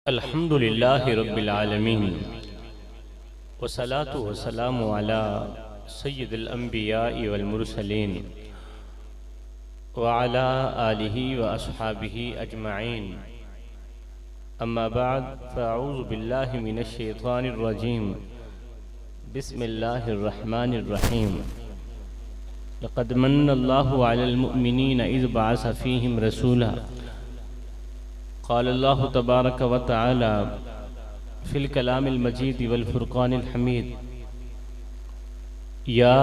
अल्हम्दुलिल्लाहि रब्बिल आलमीन वस्सलातु वस्सलामु अला सय्यिदिल अंबियाइ वल मुरसलीन व अला आलिहि व अस्हाबिहि अजमईन। अम्मा बाद फ़अऊज़ु बिल्लाहि मिनश शैतानिर रजीम। बिस्मिल्लाहिर रहमानिर रहीम। लक़द मन्नल्लाहु अलल मुअमिनीना इज़ बअस फ़ीहिम रसूला क़ाल अल्लाहु तबारक व तआला फ़िल कलामिल मजीद वल फ़ुरक़ानिल हमीद या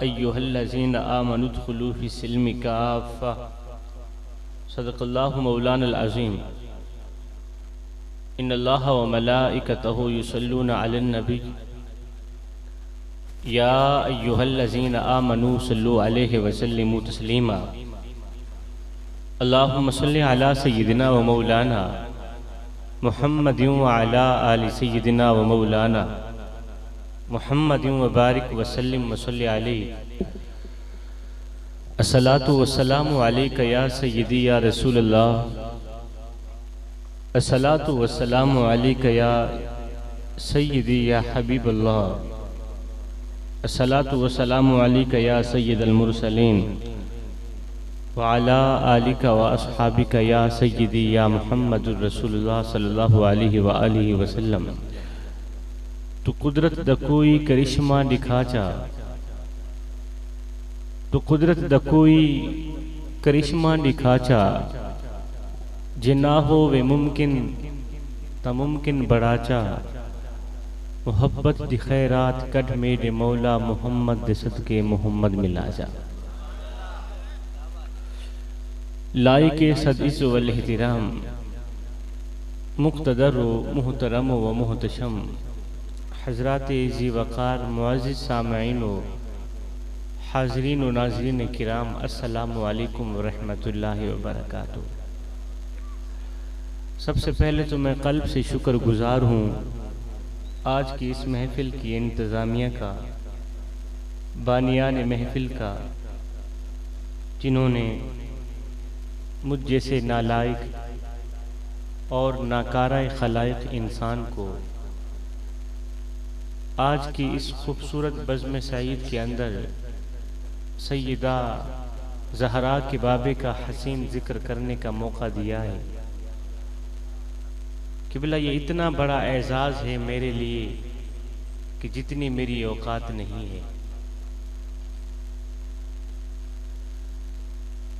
अय्युहल्लज़ीना आमनु उद्ख़ुलू फ़िस्सिल्मि काफ़्फ़ा। सदक़ल्लाहु मौलानल अज़ीम। इन्नल्लाहा व मलाइकतहु युसल्लूना अलन नबी या अय्युहल्लज़ीना आमनु सल्लु अलैहि व सल्लिमू तस्लीमा। अल्लाहुम्मा सल्लि अला सय्यिदिना व मौलाना मुहम्मदिन व अला आलि सय्यिदिना व मौलाना मुहम्मदिन व बारिक व सल्लिम व सल्लि अलैहि। अस्सलातु वस्सलामु अलैका या सय्यिदी या रसूलल्लाह। अस्सलातु वस्सलामु अलैका या सय्यिदी या हबीबल्लाह। अस्सलातु वस्सलामु अलैका या सय्यिदल मुरसलीन व अला आलिका व अस्हाबिका या सय्यिदी या मुहम्मदुर रसूलुल्लाह सल्लल्लाहु अलैहि व आलिहि वसल्लम। तू कुदरत दा कोई करिश्मा दिखाचा, तू कुदरत दा कोई करिश्मा दिखाचा, जे ना हो वे मुमकिन ता मुमकिन बढ़ाचा। मोहब्बत दी खैरात कढ़ मेरे मौला मुहम्मद दे सदके मुहम्मद मिला जा। लाइके सदिस वल एहतिराम मुक़्तदर मुहतरम व मुहतशम हज़रात ज़ी वक़ार मुअज़्ज़िज़ सामईन व हाज़रीन व नाज़रीन किराम, अस्सलामु अलैकुम व रहमतुल्लाहि व बरकातुहू। सबसे पहले तो मैं क़ल्ब से शुक्रगुज़ार हूँ आज की इस महफ़िल की इंतज़ामिया का, बानियान महफ़िल का, जिन्होंने मुझ जैसे नालायक और नाकारा खलाइक इंसान को आज की इस खूबसूरत बज़्म सईद के अंदर सैयदा ज़हरा के बाबे का हसीन ज़िक्र करने का मौका दिया है। क़िबला ये इतना बड़ा एज़ाज़ है मेरे लिए कि जितनी मेरी औकात नहीं है।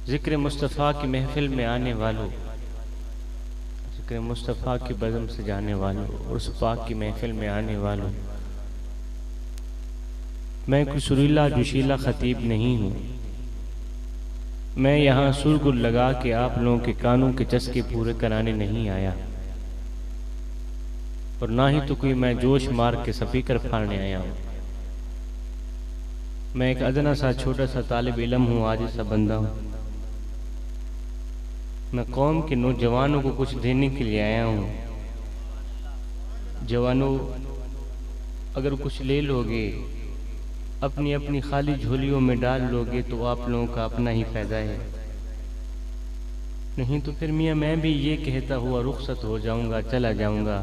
ज़िक्र मुस्तफ़ा की महफ़िल में आने वालों, ज़िक्र मुस्तफ़ा की बज़म से जाने वालों, उस पाक की महफ़िल में आने वालों, मैं कोई सुरीला जोशीला ख़तीब नहीं हूँ। मैं यहाँ सुरगुल लगा के आप लोगों के कानों के चस्के पूरे कराने नहीं आया, और ना ही तो कोई मैं जोश मार के स्पीकर फाड़ने आया हूँ। मैं एक अदना सा छोटा सा तालिब इल्म हूँ, आज सा बंदा हूँ। मैं कौम के नौजवानों को कुछ देने के लिए आया हूँ। जवानों, अगर कुछ ले लोगे, अपनी अपनी खाली झोलियों में डाल लोगे तो आप लोगों का अपना ही फ़ायदा है। नहीं तो फिर मियाँ मैं भी ये कहता हुआ रुखसत हो जाऊँगा, चला जाऊँगा।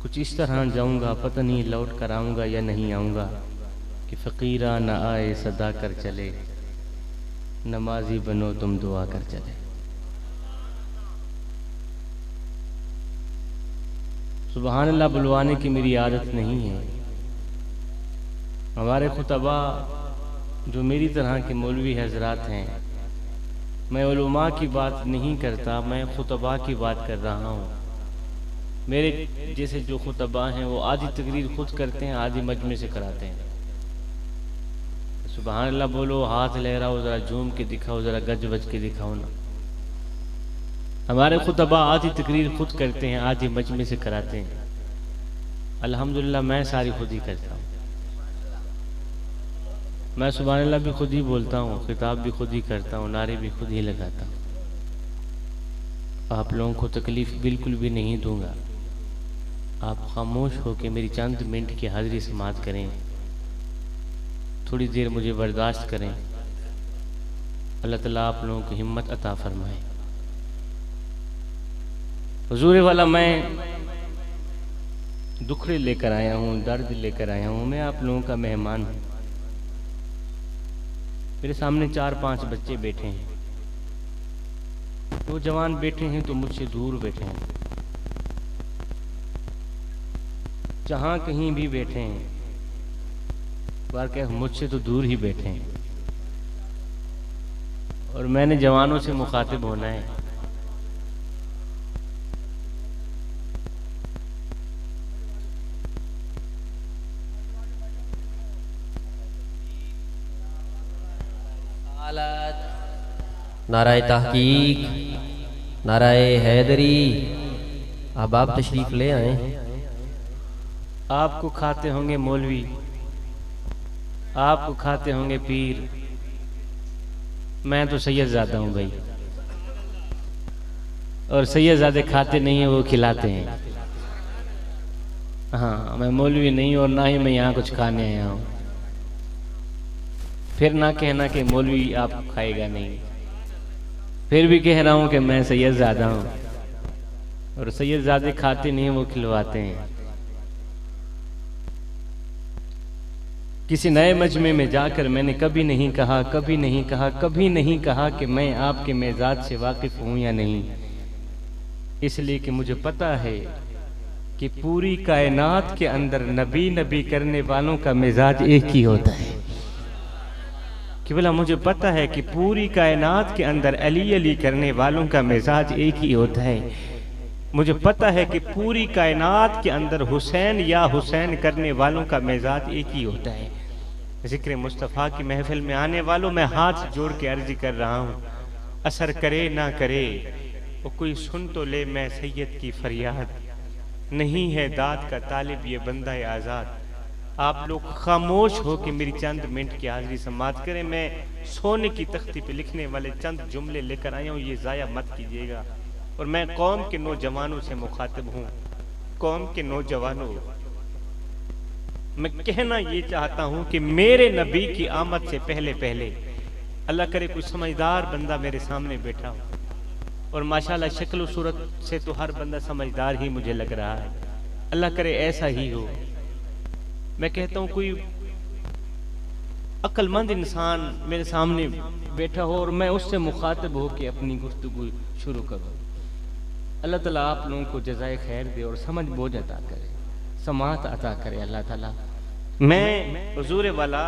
कुछ इस तरह जाऊँगा, पता नहीं लौट कर आऊँगा या नहीं आऊँगा, कि फ़कीरा न आए सदा कर चले, नमाजी बनो तुम दुआ कर चले। सुबहान अल्लाह बुलवाने की मेरी आदत नहीं है। हमारे खुतबा जो मेरी तरह के मौलवी हजरात हैं, मैं उलमा की बात नहीं करता, मैं खुतबा की बात कर रहा हूँ। मेरे जैसे जो खुतबा हैं वो आधी तकरीर खुद करते हैं, आधी मजमे से कराते हैं। सुबहान अल्लाह बोलो, हाथ लहराओ, ज़रा झूम के दिखाओ, ज़रा गज वज के दिखाओ ना। हमारे खुतबा आधी तकरीर खुद करते हैं, आधी मजमे से कराते हैं। अल्हम्दुलिल्लाह मैं सारी खुद ही करता हूँ। मैं सुबहान अल्लाह भी खुद ही बोलता हूँ, खिताब भी खुद ही करता हूँ, नारे भी खुद ही लगाता हूँ। आप लोगों को तकलीफ़ बिल्कुल भी नहीं दूंगा। आप खामोश होकर मेरी चंद मिनट की हाज़िरी समाअत करें, थोड़ी देर मुझे बर्दाश्त करें। अल्लाह ताला आप लोगों को हिम्मत अता फरमाए। हुजूर वाला मैं दुखड़े लेकर आया हूँ, दर्द लेकर आया हूँ, मैं आप लोगों का मेहमान हूँ। मेरे सामने 4-5 बच्चे बैठे हैं, वो जवान बैठे हैं तो मुझसे दूर बैठे हैं, जहाँ कहीं भी बैठे हैं वाकई मुझसे तो दूर ही बैठे हैं। और मैंने जवानों से मुखातिब होना है। नाराए तहकीक, नाराए हैदरी। अब आप तशरीफ ले आए। आपको खाते होंगे मौलवी, आपको खाते होंगे पीर, मैं तो सैयदजादा हूँ भाई। और सैयदजादे खाते नहीं हैं, वो खिलाते हैं। हाँ, मैं मौलवी नहीं और ना ही मैं यहाँ कुछ खाने आया हूँ। फिर ना कहना कि मौलवी आप खाएगा नहीं। फिर भी कह रहा हूँ कि मैं सैयदजादा हूँ और सैयदजादे खाते नहीं, वो खिलवाते हैं। किसी नए मजमे में जाकर मैंने कभी नहीं कहा, कभी नहीं कहा, कभी नहीं कहा कि मैं आपके मिजाज से वाकिफ हूँ या नहीं, इसलिए कि मुझे पता है कि पूरी कायनात के अंदर नबी नबी करने वालों का मिजाज एक ही होता है। कि बोला मुझे पता है कि पूरी कायनात के अंदर अली अली करने वालों का मिजाज एक ही होता है। मुझे पता है कि पूरी कायनात के अंदर हुसैन या हुसैन करने वालों का मिजाज एक ही होता है। जिक्र मुस्तफ़ा की महफिल में आने वालों, मैं हाथ जोड़ के अर्ज कर रहा हूँ, असर करे ना करे वो कोई सुन तो ले मैं सैयद की फरियाद, नहीं है दाद का तालिब ये बंदा आज़ाद। आप लोग खामोश हो कि मेरी चंद मिनट की हाजिरी समाप्त करें। मैं सोने की तख्ती पे लिखने वाले चंद जुमले लेकर आया हूँ, ये ज़ाया मत कीजिएगा। और मैं कौम के नौजवानों से मुखातिब हूँ। कौम के नौजवानों, मैं कहना ये चाहता हूँ कि मेरे नबी की आमद से पहले पहले अल्लाह करे कोई समझदार बंदा मेरे सामने बैठा हो, और माशाल्लाह शक्ल सूरत से तो हर बंदा समझदार ही मुझे लग रहा है, अल्लाह करे ऐसा ही हो। मैं कहता हूँ कोई अक्लमंद इंसान मेरे सामने बैठा हो और मैं उससे मुखातिब हो के अपनी गुफ्तगू शुरू करूँ। अल्लाह ताला आप लोगों को जज़ाए खैर दे और समझ बोझ अता करे, समात अता करे अल्लाह ताला। मैं हुजूर वाला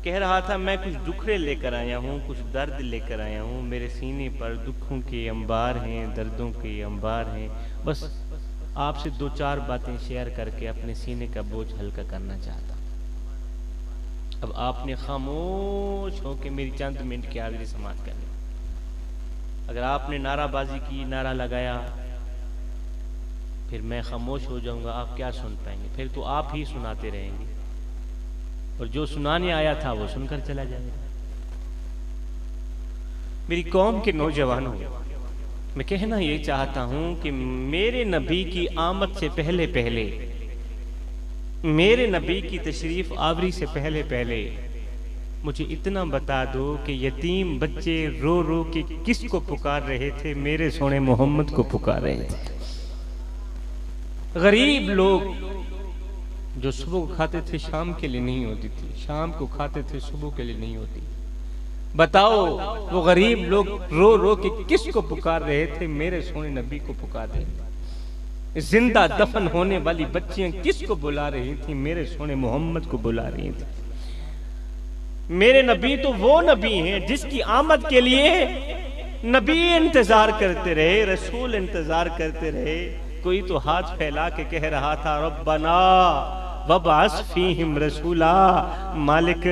कह रहा था, मैं कुछ दुखड़े लेकर आया हूँ, कुछ दर्द लेकर आया हूँ। मेरे सीने पर दुखों के अंबार हैं, दर्दों के अंबार हैं। बस आपसे 2-4 बातें शेयर करके अपने सीने का बोझ हल्का करना चाहता। अब आपने खामोश हो के मेरी चंद मिनट की हाजिरी समाप्त करनी। अगर आपने नाराबाजी की, नारा लगाया, फिर मैं खामोश हो जाऊंगा, आप क्या सुन पाएंगे? फिर तो आप ही सुनाते रहेंगे और जो सुनाने आया था वो सुनकर चला जाएगा। मेरी कौम के नौजवानों, मैं कहना ये चाहता हूं कि मेरे नबी की आमद से पहले पहले, मेरे नबी की तशरीफ आवरी से पहले पहले मुझे इतना बता दो कि यतीम बच्चे रो रो के किसको पुकार रहे थे? मेरे सोने मोहम्मद को पुकार रहे थे। गरीब लोग जो सुबह को खाते थे शाम के लिए नहीं होती थी, शाम को खाते थे सुबह के लिए नहीं होती। बताओ वो गरीब लोग रो रो के किसको पुकार रहे थे? मेरे सोने नबी को पुकार रहे थे। जिंदा दफन होने वाली बच्चियां किसको बुला रही थी? मेरे सोने मोहम्मद को बुला रही थी। मेरे नबी तो वो नबी हैं जिसकी आमद के लिए नबी इंतजार करते रहे, रसूल इंतजार करते रहे। कोई तो हाथ फैला के कह रहा था, रब्बना वबास फीहिम रसूला, मालिक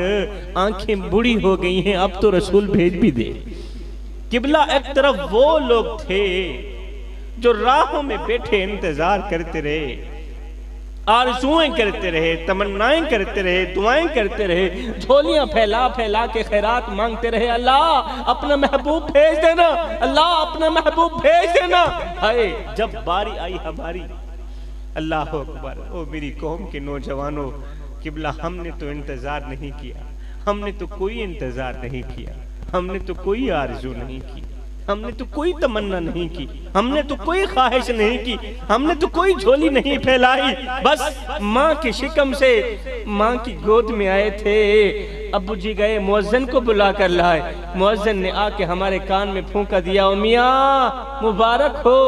आंखें बूढ़ी हो गई हैं, अब तो रसूल भेज भी दे। किबला एक तरफ वो लोग थे जो राहों में बैठे इंतजार करते रहे, आरज़ुएं करते रहे, तमन्नाएं करते रहे, दुआएं करते रहे, झोलियां फैला फैला के खैरात मांगते रहे। अल्लाह अपना महबूब भेज देना, अल्लाह अपना महबूब भेज देना। हाय जब बारी आई हमारी, अल्लाह अकबर। ओ मेरी कौम के नौजवानों, किबला हमने तो इंतजार नहीं किया, हमने तो कोई इंतजार नहीं किया, हमने तो कोई आरज़ू नहीं की। हमने तो कोई तमन्ना नहीं की, हमने तो कोई ख्वाहिश नहीं की, हमने तो कोई झोली नहीं फैलाई। बस माँ के शिकम से माँ की गोद में आए थे। अब्बू जी गए, मुअज्जिन को बुला कर लाए। मुअज्जिन ने आके हमारे कान में फूंका दिया, मियाँ मुबारक हो,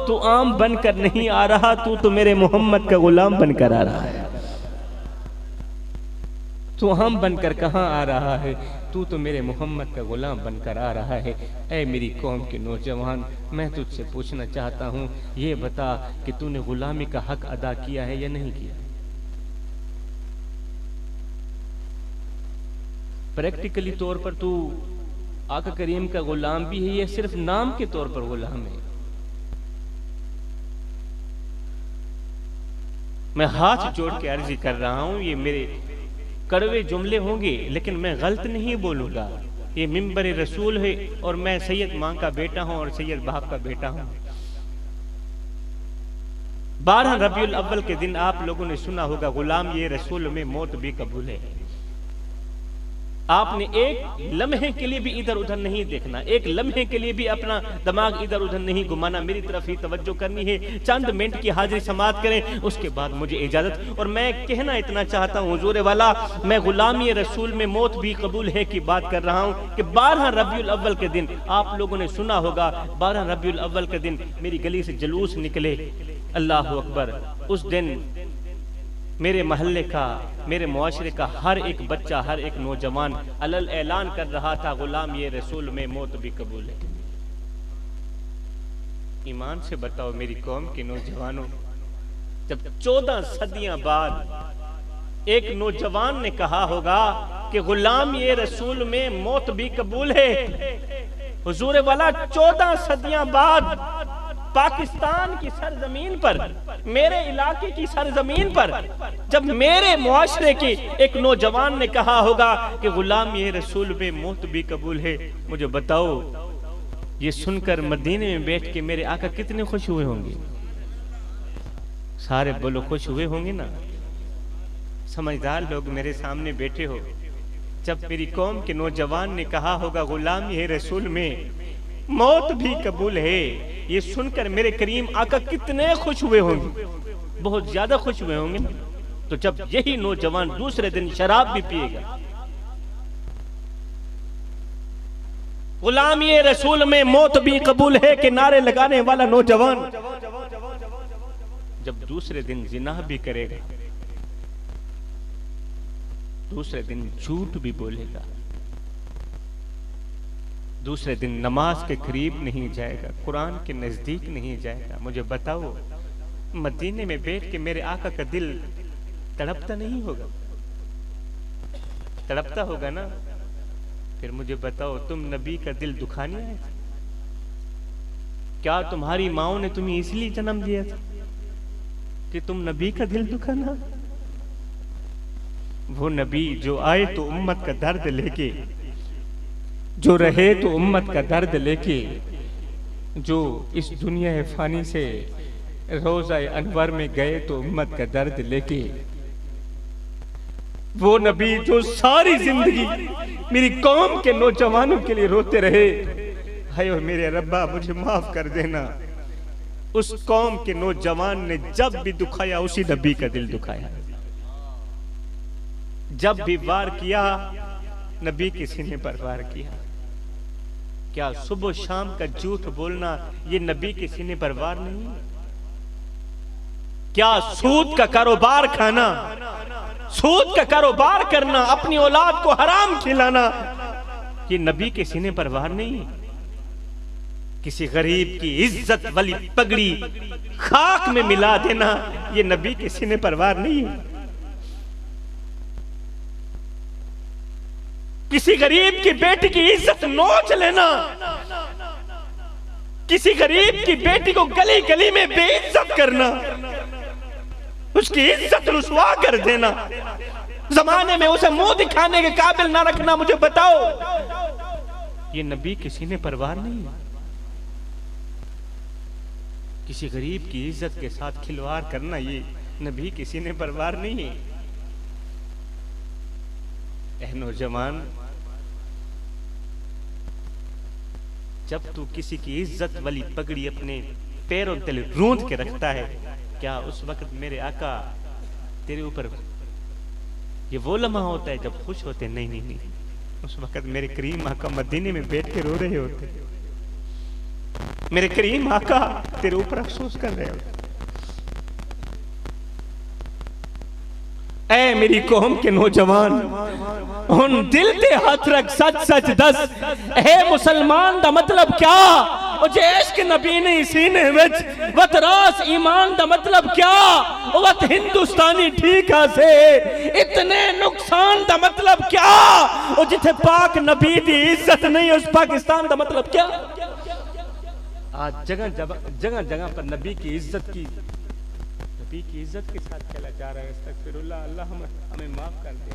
तू आम बनकर नहीं आ रहा, तू तो मेरे मोहम्मद का गुलाम बनकर आ रहा है। तू हम बनकर कहाँ आ रहा है, तू तो मेरे मोहम्मद का गुलाम बनकर आ रहा है। ऐ मेरी कौम के नौजवान, मैं तुझसे पूछना चाहता हूँ, ये बता कि तूने गुलामी का हक अदा किया है या नहीं किया? प्रैक्टिकली तौर पर तू आका करीम का गुलाम भी है या सिर्फ नाम के तौर पर गुलाम है? मैं हाथ जोड़ के अर्जी कर रहा हूं, ये मेरे कड़वे जुमले होंगे लेकिन मैं गलत नहीं बोलूंगा। ये मिंबर रसूल है और मैं सैयद मां का बेटा हूं और सैयद बाप का बेटा हूं। 12 रबीउल अव्वल के दिन आप लोगों ने सुना होगा, गुलाम ये रसूल में मौत भी कबूल है। आपने एक लम्हे के लिए भी इधर उधर नहीं देखना, एक लम्हे के लिए भी अपना दिमाग इधर उधर नहीं घुमाना, मेरी तरफ ही तवज्जो करनी है। चंद मिनट की हाजिरी समाअत करें, उसके बाद मुझे इजाजत। और मैं कहना इतना चाहता हूँ, हुजूर वाला, मैं गुलामी रसूल में मौत भी कबूल है की बात कर रहा हूँ कि 12 रबीउल अव्वल के दिन आप लोगों ने सुना होगा, 12 रबीउल अव्वल के दिन मेरी गली से जुलूस निकले। अल्लाह अकबर। उस दिन मेरे मोहल्ले का, मेरे मुआशरे का हर एक बच्चा, हर एक नौजवान अलल ऐलान कर रहा था, गुलाम ये रसूल में मौत भी कबूल है। ईमान से बताओ मेरी कौम के नौजवानों, जब 14 सदियां बाद एक नौजवान ने कहा होगा कि गुलाम ये रसूल में मौत भी कबूल है, हुजूर वाला 14 सदियां बाद पाकिस्तान की सरजमीन पर, मेरे इलाके की सरजमीन पर, जब मेरे मुआशरे के एक नौजवान ने कहा होगा कि गुलाम ये रसूल पे मौत भी कबूल है, मुझे बताओ ये सुनकर मदीने में बैठ के मेरे आका कितने खुश हुए होंगे? सारे बोलो खुश हुए होंगे ना। समझदार लोग मेरे सामने बैठे हो, जब मेरी कौम के नौजवान ने कहा होगा गुलाम ये रसूल में मौत भी कबूल है, ये सुनकर मेरे करीम आका कितने खुश हुए होंगे? बहुत ज्यादा खुश हुए होंगे। तो जब यही नौजवान दूसरे दिन शराब भी पिएगा, गुलाम ये रसूल में मौत भी कबूल है के नारे लगाने वाला नौजवान जब दूसरे दिन जिना भी करेगा, दूसरे दिन झूठ भी बोलेगा, दूसरे दिन नमाज के करीब नहीं जाएगा, कुरान के नजदीक नहीं जाएगा, मुझे बताओ मदीने में बैठ के मेरे आका का दिल तड़पता नहीं होगा? तड़पता होगा ना। फिर मुझे बताओ, तुम नबी का दिल दुखाने आए थे? क्या तुम्हारी माओ ने तुम्हें इसलिए जन्म दिया था कि तुम नबी का दिल दुखाना? वो नबी जो आए तो उम्मत का दर्द लेके, जो रहे तो उम्मत का दर्द लेके, जो इस दुनिया फानी से रोज़ा अनवर में गए तो उम्मत का दर्द लेके, वो नबी जो सारी जिंदगी मेरी कौम के नौजवानों के लिए रोते रहे, हाय मेरे रब्बा मुझे माफ कर देना। उस कौम के नौजवान ने जब भी दुखाया उसी नबी का दिल दुखाया। जब भी वार किया नबी के सीने पर वार किया। क्या सुबह शाम का झूठ बोलना ये नबी के सीने पर वार नहीं? क्या सूद का कारोबार खाना, सूद का कारोबार करना, अपनी औलाद को हराम खिलाना, ये नबी के सीने पर वार नहीं? किसी गरीब की इज्जत वाली पगड़ी खाक में मिला देना ये नबी के सीने पर वार नहीं? किसी गरीब की बेटी की इज्जत नोच लेना, किसी गरीब की बेटी को गली गली में बेइज्जत करना, उसकी इज्जत रुसवा कर देना, जमाने में उसे मुंह दिखाने के काबिल ना रखना, मुझे बताओ ये नबी के सीने पर वार नहीं? किसी गरीब की इज्जत के साथ खिलवाड़ करना ये नबी के सीने पर वार नहीं है? नौजवान, जब तू किसी की इज्जत वाली पगड़ी अपने पैरों तले रूंध के रखता है, क्या उस वक्त मेरे आका तेरे ऊपर ये वो लम्हा होता है जब खुश होते? नहीं नहीं नहीं, उस वक्त मेरे करीम आका मदीने में बैठ के रो रहे होते, मेरे करीम आका तेरे ऊपर अफसोस कर रहे होते। ऐ मेरी कौम के नौजवान, हुन दिल ते हाथ रख, सच सच दस है मुसलमान दा मतलब क्या? ओ जे इश्क नबी ने सीने विच वत रास ईमान दा मतलब क्या? ओ वत हिंदुस्तानी ठीक से इतने नुकसान दा मतलब क्या? ओ जिथे पाक नबी दी इज्जत नहीं उस पाकिस्तान दा मतलब क्या? आज जगह जगह पर नबी की इज्जत के साथ खेला जा रहा है। अस्तगफिरुल्लाह, अल्लाह हमें माफ कर दे।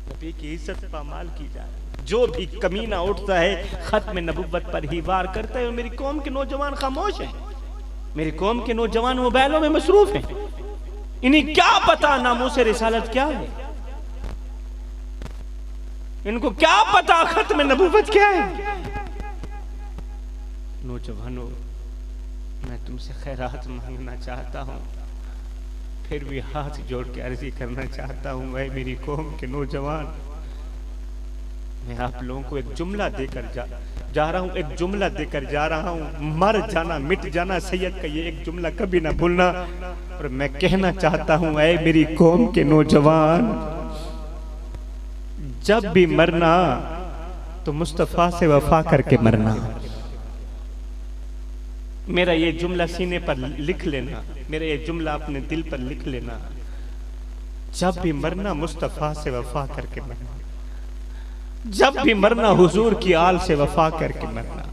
नबी की इज्जत पामाल की जा रही है। जो भी कमीना उठता है खत्म नबुव्वत पर ही वार करता है। और मेरी कौम के नौजवान खामोश हैं, मेरी कौम के नौजवान मोबाइलों में मसरूफ हैं। इन्हें क्या पता नामूस रिसालत क्या है, इनको क्या पता खत्म नबुव्वत क्या है। नौजवानों, मैं तुमसे खैरात मांगना चाहता हूँ, फिर भी हाथ जोड़ के अर्जी करना चाहता हूँ। वह मेरी कौम के नौजवान, मैं आप लोगों को एक जुमला देकर जा रहा हूँ, एक जुमला देकर जा रहा हूँ। मर जाना मिट जाना सैयद का ये एक जुमला कभी ना भूलना। और मैं कहना चाहता हूँ, ऐ मेरी कौम के नौजवान, जब भी मरना तो मुस्तफा से वफा करके मरना। मेरा ये जुमला सीने पर लिख लेना, मेरा ये जुमला अपने दिल पर लिख लेना। जब भी मरना मुस्तफा से वफा करके मरना, जब भी मरना हुजूर की आल से वफा करके मरना,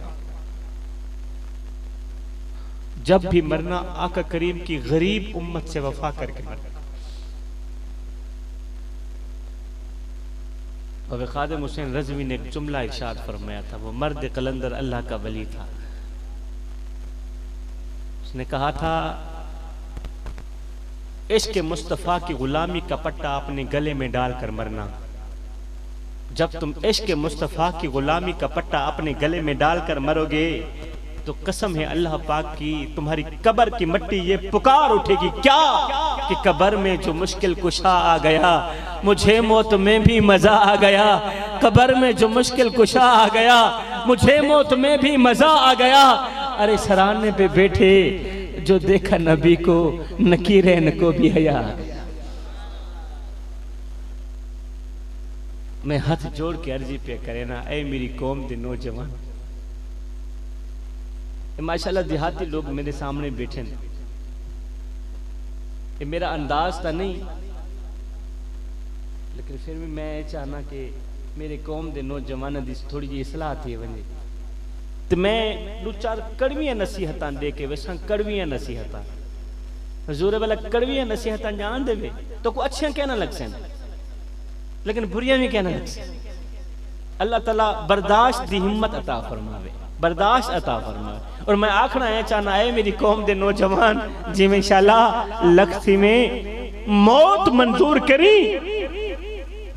जब भी मरना आका करीम की गरीब उम्मत से वफा करके मरना। और खादिम हुसैन रज़वी ने एक जुमला इरशाद फरमाया था। वो मर्द कलंदर अल्लाह का वली था। उसने कहा था, इश्क मुस्तफा की गुलामी का पट्टा अपने गले में डालकर मरना। जब तुम इश्क मुस्तफा की गुलामी का पट्टा अपने गले में डालकर मरोगे तो कसम है अल्लाह पाक की, तुम्हारी कब्र की मिट्टी ये पुकार उठेगी क्या कि कब्र में जो मुश्किल कुशा आ गया, मुझे मौत में भी मजा आ गया। कब्र में जो मुश्किल कुशा आ गया, मुझे मौत में भी मजा आ गया। अरे सराहने पे बैठे जो देखा नबी को, नकीरैन को भी हया। मैं हाथ जोड़ के अर्जी पे करे ना, ऐ मेरी कौम दे नौजवान। माशाल्लाह देहाती लोग मेरे सामने बैठे ने, ये मेरा अंदाज था नहीं, लेकिन फिर भी मैं चाहना कि मेरे कौम दे नौजवान दी थोड़ी जी इसलाह थी वने। तो मैं दो चार कड़वियां नसीहतां दे के वैसा कड़वियां नसीहतां हजूर वाला कड़वियां नसीहतां जान देवे तो को अच्छियां कहना लग सन, लेकिन बुरियां भी कहना लग सन। अल्लाह ताला बर्दाश्त दी हिम्मत अता फरमावे, बर्दाश्त अता फरमावे। और मैं आखना है चाहना है मेरी कौम दे नौजवान, जिवें इंशाअल्लाह लखसी में मौत मंजूर करी,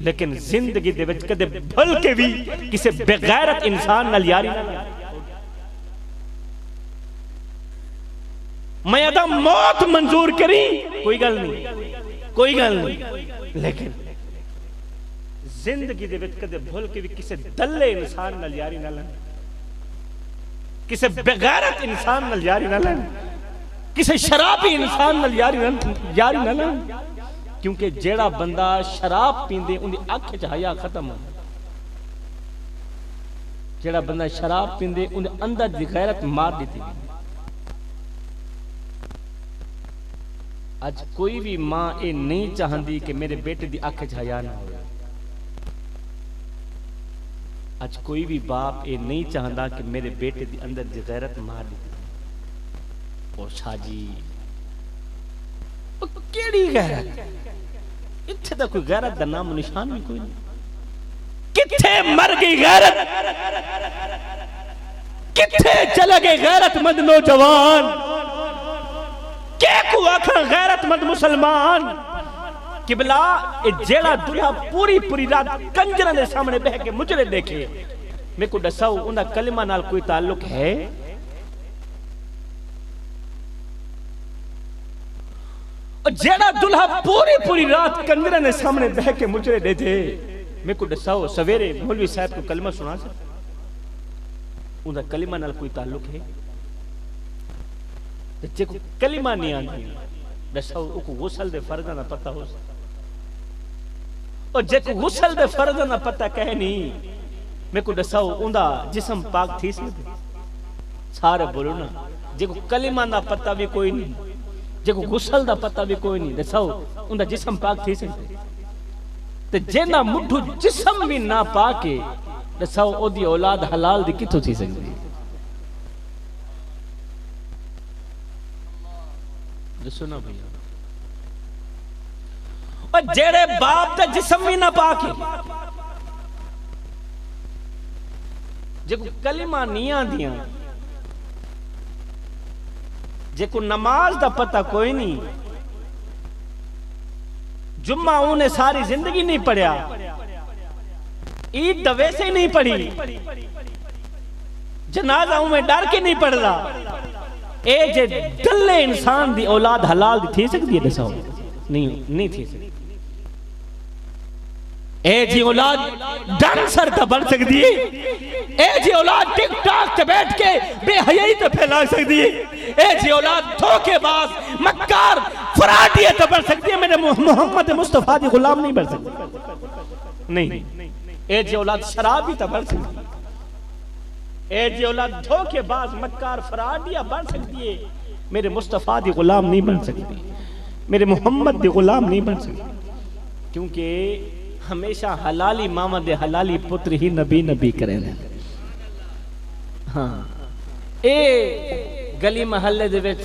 लेकिन जिंदगी दे विच कदे भल के भी किसी बेगैरत इंसान नाल यारी ना। मैं अदा मौत मंजूर करी, कोई गल नहीं, कोई गल नहीं, लेकिन जिंदगी दे विच कदे भूल के भी किसी दल्ले इंसान नाल यारी ना लें, किसी बेगैरत इंसान नाल यारी ना लें, किसी शराबी इंसान नाल यारी ना लें। क्योंकि जेड़ा बंदा शराब पींदे उनकी अख च हया खत्म हो, जेड़ा बंदा शराब पींदे उनके अंदर दी गैरत मार दी। आज कोई भी मां ये नहीं चाहती कि मेरे बेटे की अख च हया ना हो। आज कोई भी बाप ये नहीं चाहता कि मेरे बेटे की अंदर दी गैरत मार दी। और शाजी केड़ी गैरत, इत्थे तो कोई गैरत का नाम निशान भी कोई नहीं। किथे मर गई गैरत, किथे चले गए गैरतमंद नौजवान, क्या को आखा गैरतमंद मुसलमान। किबला जेड़ा दुल्हा पूरी पूरी रात कंजरा के सामने बह के मुजरे देखे, मेरे को दसाओ उनका कलिमा नाल कोई ताल्लुक है? जेड़ा दुल्हा पूरी पूरी रात कंदरे ने सामने बह के मुजरे दे दे, मेरे को दसाओ सवेरे मौलवी साहब को कलिमा सुना सकता? उनका कलिमा नाल कोई ताल्लुक है? जे को कलिमा नहीं आती दसाओ उको गुसल दे फर्ज ना पता हो, और जे को गुसल दे फर्ज ना पता कह नहीं, मेरे को दसाओ उनका जिस्म पाक थी सकते? सारे बोलो ना। जे को कलिमा ना पता भी कोई नहीं, जे को गुसल दा पता भी कोई नहीं, दसाओ उनका जिस्म पाक थी सकते? ते जे ना मुठू जिस्म भी ना पाके दसाओ ओदी औलाद हलाल दी किथों थी सकती? दसो ना भैया। और जेड़े बाप दा जिस्म भी ना पाके, जे को कलिमा नहीं आंदियां, जे को नमाज दा पता कोई नहीं, जुम्मा उन्हें सारी जिंदगी नहीं पढ़िया, ईद दवे से नहीं पढ़ी, जनाजा में डर के नहीं पढ़दा, ए जे दल्ले इंसान दी औलाद हलाल दी थी सकती है? दसाओ नहीं थी सकती। ए जी औलाद डांसर तो बन सकती है, ए जी औलाद टिकटॉक पे बैठ के बेहयाई तो फैला सकती है, ए जी औलाद धोखेबाज मक्कार फराडिया तो बन सकती है, मेरे मोहम्मद मुस्तफा दी गुलाम नहीं बन सकती। नहीं, ए जी औलाद शराबी तो बन सकती है, ए जी औलाद धोखेबाज मक्कार फराडिया बन सकती है, मेरे मुस्तफा दी गुलाम नहीं बन सकती, मेरे मोहम्मद दी गुलाम नहीं बन सकती। क्योंकि हमेशा हलाली मामा दे हलाली पुत्र ही नबी नबी करें। हाँ, ए गली महल्ले दे विच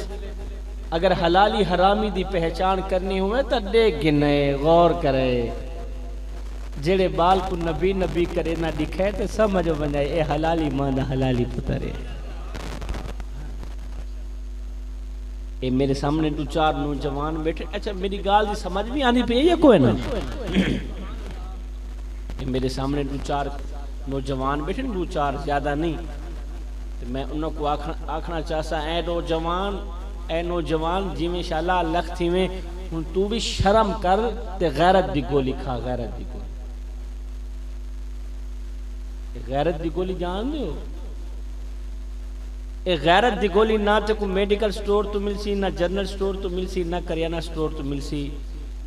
अगर हलाली हरामी दी पहचान करनी हुए तो देख गिने गौर करे, जेड़े बाल को नबी नबी करे ना दिखे तो समझ बन जाए ए हलाली मां दा हलाली पुत्र है। ए मेरे सामने दो चार नौजवान बैठे, अच्छा मेरी गाल दी समझ भी आनी पे ये कोई ना? मेरे सामने दो चार नौजवान बैठे, दो चार ज्यादा नहीं, तो मैं उनको आखना चाहता ए नौजवान जिमें शाला लख थी में हुन तू भी शर्म कर ते गैरत दी गोली खा। गैरत दी गोली, गैरत दी गोली जान दो? ए गैरत दी गोली ना ते को मेडिकल स्टोर तो मिलसी, ना जनरल स्टोर तो मिलसी, ना करियाना स्टोर तो मिलसी,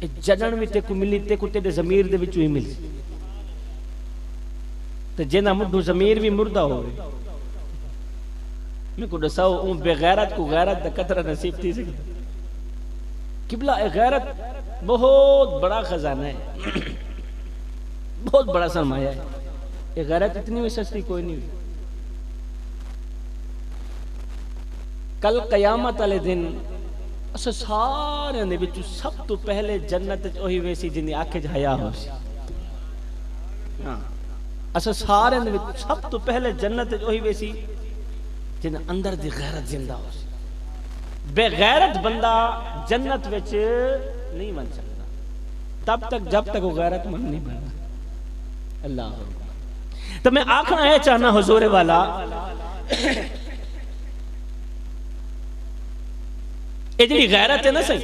ए जड़न भी ते को मिली, ते को तेरे जमीर दे विचों ही मिलसी। तो जिन्ना मुढ़ू जमीर भी मुर्दा हो, मैं को दसाओ उन बेगैरत को गैरत दा कतरा नसीब थी सकती? किबला ए गैरत बहुत बड़ा खजाना है, बहुत बड़ा सरमाया है। ये गैरत इतनी भी सस्ती कोई नहीं हुई। कल कयामत वाले दिन अस सारे दे विच सब तो पहले जन्नत ओही वेसी जिंदी आंखें च हया हो सी। हाँ, अस सारे दे विच सब तो पहले जन्नत ओही वेसी जिन अंदर दी गैरत जिंदा हो सी। बेगैरत बंदा जन्नत विच नहीं बन सकता तब तक जब तक वो गैरतमंद नहीं बनता। अल्लाह। तो मैं आखना है चाहना हुजूर वाला, ये जी गैरत है ना सही,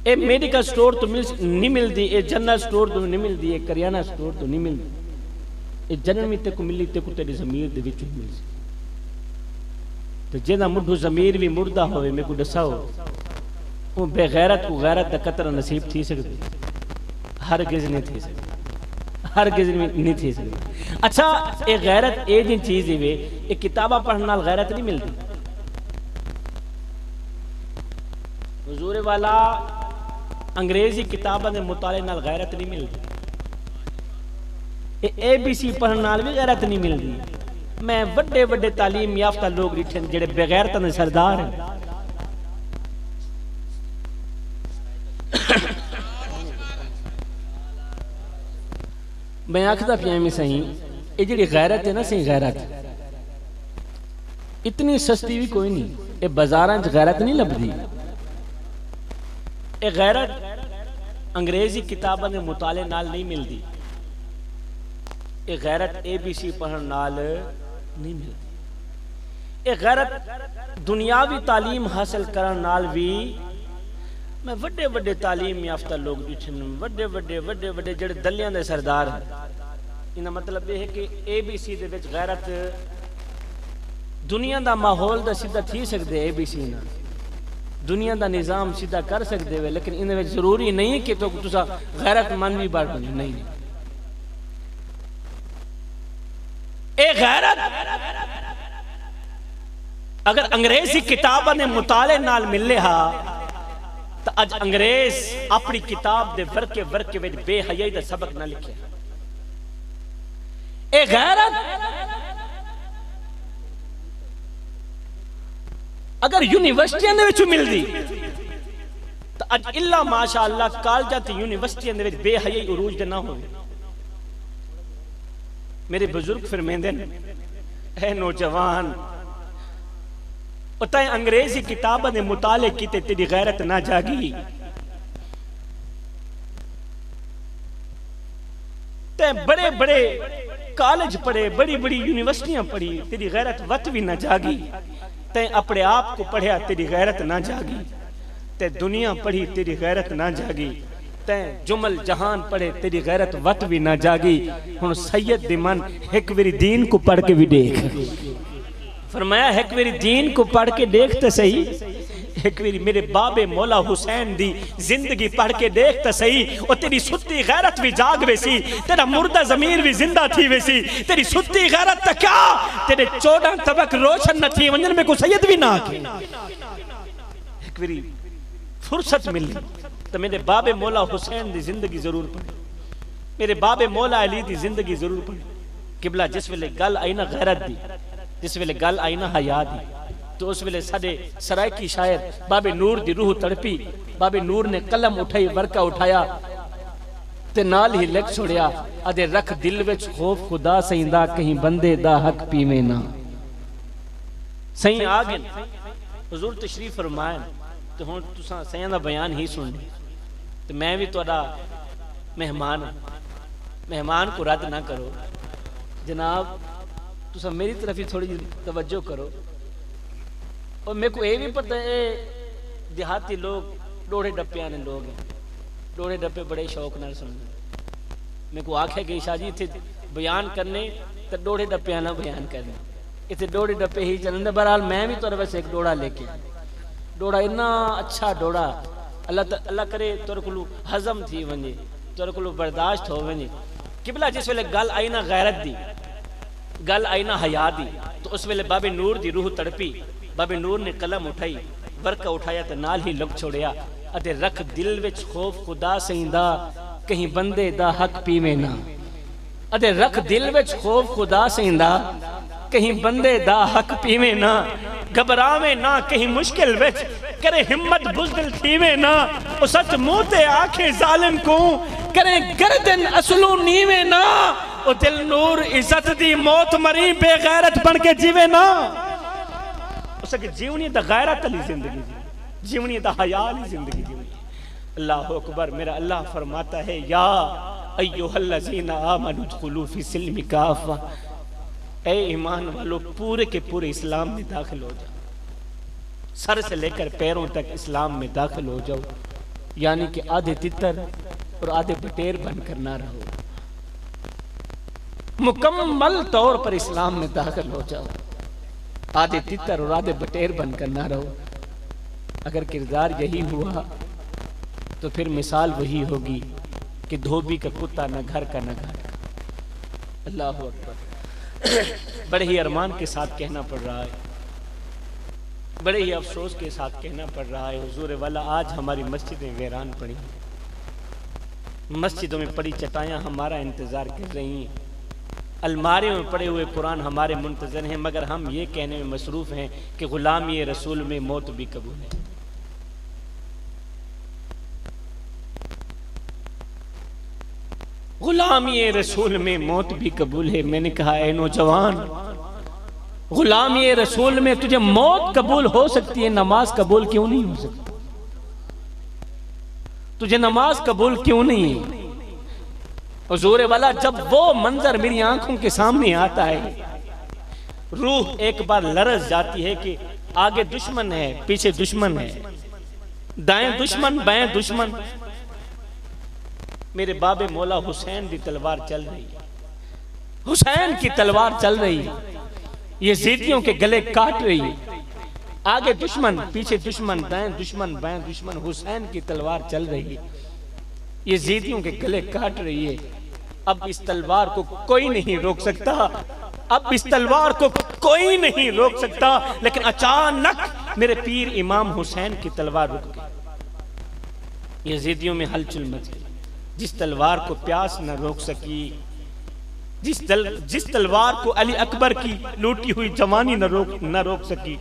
ये मेडिकल स्टोर तो नहीं मिलती, ये जनरल स्टोर तो नहीं मिलती, ये करियाना स्टोर तो नहीं मिलती, ये जन्म में तेको मिली तेको तेरी जमीर दे विच मिल सी। तो जिहदा मुढ़ू जमीर भी मुर्दा होवे, मेरे को दसाओ वो बेगैरत को गैरत दा कतरा नसीब थी सकती? हरगिज़ नहीं थी सकती, हरगिज़ नहीं थी सकती। अच्छा, ये गैरत ये जी चीज़ ही वे, ये किताबा पढ़ने नाल गैरत नहीं मिलती। हुजूर वाला अंग्रेजी किताबों के मुताले नाल गैरत नहीं मिलती, ABC पढ़ने नाल भी गैरत नहीं मिलती। मैं बड़े बड़े तालीम याफ्ता लोग डिठे जेड़े बेगैरत ने सरदार हैं। मैं आखदा पिया में सही, ये जी गैरत है ना सही, गैरत इतनी सस्ती भी कोई नहीं, ये बाजारां च गैरत नहीं लभदी। ये गैरत अंग्रेजी किताबों के मुताले नाल नहीं मिलती, ये गैरत ABC पढ़न नाल नहीं मिलती। ये गैरत दुनियावी तालीम हासिल करन नाल भी मैं वड्डे वड्डे तालीम याफ्ता लोग ॾिठन, वड्डे वड्डे वड्डे वड्डे जेड़े दलियां दे सरदार हैं। इना मतलब यह है कि ABC दे विच गैरत दुनिया दा माहौल दा सीधा थी सकदे ABC ना, दुनिया दा निज़ाम सीधा कर सकते वे, लेकिन इन विच जरूरी नहीं कि तो तुसा गैरतमंद भी बन बनो। नहीं, ए गैरत अगर अंग्रेजी किताबां ने मुताले नाल मिले हा तो अज अंग्रेज अपनी किताब दे वर्के वर्के विच बेहयाई दा सबक ना लिखे। ए गैरत अगर यूनिवर्सिटियां दे विच मिलदी तो अज इल्ला माशाअल्लाह कॉलेजां ते यूनिवर्सिटियां दे विच बेहयाई उरूज दे ना होवे। मेरे बुजुर्ग फरमांदे है नौजवान उतां अंग्रेजी किताबां दे मुताले कीते तेरी गैरत ना जागी ते बड़े बड़े कॉलेज पढ़े, बड़ी बड़ी यूनिवर्सिटियां पढ़ी, तेरी गैरत वत भी ना जागी। ते अपने आप को पढ़िया तेरी गैरत ना जागी, ते दुनिया पढ़ी तेरी गैरत ना जागी, ते जुमल जहान पढ़े तेरी गैरत वत भी ना जागी। हुण सैयद दी मन एक बारी दीन को पढ़ के भी देख। फरमाया एक बारी दीन को पढ़ के देख तो सही, एक बारी मेरे बाबे मौला हुसैन दी जिंदगी पढ़ के देख तो सही। और तेरी सुत्ती गैरत भी जाग वैसी, तेरा मुर्दा जमीर भी जिंदा थी वैसी। तेरी सुत्ती गैरत तक क्या तेरे 14 तबक रोशन न थी वंजन में को सैयद भी ना आके। एक बारी फुर्सत मिली तो मेरे बाबे मौला हुसैन दी जिंदगी जरूर पढ़े, मेरे बाबे मौला अली दी जिंदगी जरूर पढ़े। किबला जिस वेले गल आई ना गैरत दी, जिस वेले गल आई ना हया दी, तो उस वेले साडे सरायकी शायर बाबे नूर दी रूह तड़पी। बाबे नूर ने कलम उठाई, वर्का उठाया ते नाल ही लिख छोड़िया, अदे रख दिल विच खौफ खुदा सईंदा कहीं बंदे दा हक पीवे ना। सही आ गए हुजूर तशरीफ फरमाए तो हुण तुसां सईं दा बयान ही सुन ली। तो मैं भी तुहाडा मेहमान, मेहमान को रद्द ना करो जनाब, तुसा मेरी तरफ ही थोड़ी तवज्जो करो। और मेरे को ये भी पता है देहाती लोग डोड़े डप्पिया ने लोग हैं, डोड़े डप्पे बड़े शौक नाल सुनते। मेरे को आख्या कि शाह जी इतने बयान करने तो डोड़े डप्पिया ना बयान करने, इतने डोड़े डप्पे ही चलते। बहरहाल मैं भी तुहाडे वैसे एक डोड़ा लेके, डोड़ा इन्ना अच्छा डोड़ा अल्लाह करे तुहाडे कोलों हजम थी वने, तुहाडे कोलों बर्दाश्त हो वने। किबला जिस वेले गल आई ना गैरत दी, गल आई ना हया दी, तो उस वेले बाबे नूर दी रूह तड़पी। बाबे नूर ने कलम उठाई, वर्का उठाया तो नाल ही लुक छोड़िया, अते रख दिल विच खौफ खुदा सईंदा कहीं बंदे दा हक पीवे ना। अते रख दिल विच खौफ खुदा सईंदा कहीं बंदे दा हक पीवे ना। घबरावे ना कहीं मुश्किल विच, करे हिम्मत बुज़दिल थीवे ना। ओ सच मुंह ते आखे जालिम को, करे गर्दन असलू नीवे ना। ओ दिल नूर इज्जत दी मौत मरी बेगैरत बन के जीवे ना। उसके जीवनी दा गैरत वाली जिंदगी, जीवनी दा हया वाली जिंदगी जीवनी। अल्लाह अकबर। मेरा अल्लाह फरमाता है या अय्युहल्लज़ीना आमनु उदखुलू फी सिल्मी काफ़ा, ए ईमान वालों पूरे के पूरे इस्लाम में दाखिल हो जाओ, सर से लेकर पैरों तक इस्लाम में दाखिल हो जाओ। यानी कि आधे तितर और आधे बटेर बनकर ना रहो, मुकम्मल तौर पर इस्लाम में दाखिल हो जाओ। आधे तितर और आधे बटेर बनकर ना रहो। अगर किरदार यही हुआ तो फिर मिसाल वही होगी कि धोबी का कुत्ता न घर का न घाट का। अल्लाह अकबर। बड़े ही अरमान के साथ कहना पड़ रहा है, बड़े ही अफसोस के साथ कहना पड़ रहा है हुजूर वाला, आज हमारी मस्जिदें वीरान पड़ी, मस्जिदों में पड़ी चटाइयाँ हमारा इंतज़ार कर रही हैं, अलमारियों में पड़े हुए कुरान हमारे मुंतज़र हैं, मगर हम ये कहने में मसरूफ़ हैं कि ग़ुलामी रसूल में मौत भी कबूल है। ग़ुलामी रसूल में मौत भी कबूल है। मैंने कहा ऐ नौजवान, ग़ुलामी रसूल में तुझे मौत कबूल हो सकती है, नमाज कबूल क्यों नहीं हो सकती? तुझे नमाज कबूल क्यों नहीं है? हुजूर वाला जब वो मंजर मेरी आंखों के सामने आता है, रूह एक बार लरज जाती है कि आगे दुश्मन है, पीछे दुश्मन है, दाएं दुश्मन, बाएं दुश्मन। मेरे बाबे मौला हुसैन की तलवार चल रही है, हुसैन की तलवार चल रही है, यजीदियों के गले काट रही है। आगे दुश्मन, पीछे दुश्मन, दाएं दुश्मन, बाएं दुश्मन, हुसैन की तलवार चल रही है, यजीदियों के गले काट रही है। अब इस तलवार को कोई नहीं रोक सकता, अब इस तलवार को कोई नहीं रोक सकता। लेकिन अचानक मेरे पीर इमाम हुसैन की तलवार रुक गई, यजीदियों में हलचल मच गई। जिस तलवार को प्यास न रोक सकी, जिस तलवार को अली अकबर की लूटी हुई जवानी न रोक सकी,